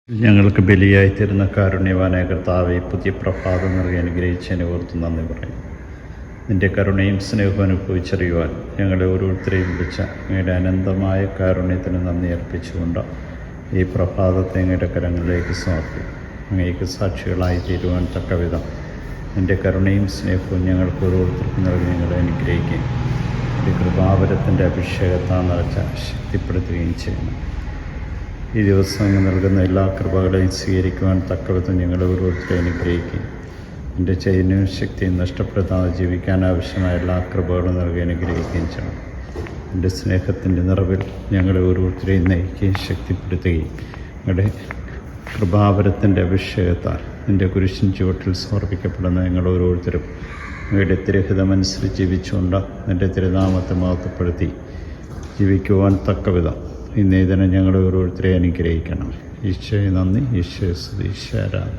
ഞങ്ങൾക്ക് ബലിയായിത്തീരുന്ന കാരുണ്യവാനായ കർത്താവെ, പുതിയ പ്രഭാതം നൽകി അനുഗ്രഹിച്ചതിനെ ഓർത്ത് നന്ദി പറയും. നിൻ്റെ കരുണയും സ്നേഹവും അനുഭവിച്ചറിയുവാൻ ഞങ്ങളെ ഓരോരുത്തരെയും വിളിച്ച അങ്ങയുടെ അനന്തമായ കാരുണ്യത്തിന് നന്ദി അർപ്പിച്ചുകൊണ്ട് ഈ പ്രഭാതത്തെ അങ്ങയുടെ കരങ്ങളിലേക്ക് സമർപ്പിക്കും. അങ്ങേക്ക് സാക്ഷികളായി തീരുവാൻ തക്കവിധം നിൻ്റെ കരുണയും സ്നേഹവും ഞങ്ങൾക്ക് ഓരോരുത്തർക്കും നൽകി ഞങ്ങളെ അനുഗ്രഹിക്കുകയും എൻ്റെ കൃപാവരത്തിൻ്റെ അഭിഷേകത്താൽ നിറച്ച ശക്തിപ്പെടുത്തുകയും ചെയ്യുന്നു. ഈ ദിവസം അങ്ങ് നൽകുന്ന എല്ലാ കൃപകളെയും സ്വീകരിക്കുവാൻ തക്കവിധം ഞങ്ങളെ ഓരോരുത്തരെയും അനുഗ്രഹിക്കുകയും എൻ്റെ ചൈതന്യവും ശക്തിയും നഷ്ടപ്പെടുത്താതെ ജീവിക്കാൻ ആവശ്യമായ എല്ലാ കൃപകളും നൽകി അനുഗ്രഹിക്കുകയും ചെയ്യണം. എൻ്റെ സ്നേഹത്തിൻ്റെ നിറവിൽ ഞങ്ങളെ ഓരോരുത്തരെയും നയിക്കുകയും ശക്തിപ്പെടുത്തുകയും ഞങ്ങളുടെ കൃപാവരത്തിൻ്റെ അഭിഷേകത്താൽ എൻ്റെ കുരിശിൻ ചുവട്ടിൽ സമർപ്പിക്കപ്പെടുന്ന ഞങ്ങൾ ഓരോരുത്തരും അങ്ങയുടെ തിരഹിതമനുസരിച്ച് ജീവിച്ചുകൊണ്ട് എൻ്റെ തിരുനാമത്തെ മഹത്വപ്പെടുത്തി ജീവിക്കുവാൻ തക്കവിധം ഇന്നേ ദിനം ഞങ്ങളെ ഓരോരുത്തരെയും അനുഗ്രഹിക്കണം. ഈശോയെ നന്ദി, ഈശോയെ സ്തുതി, ഈശോയെ ആരാധന.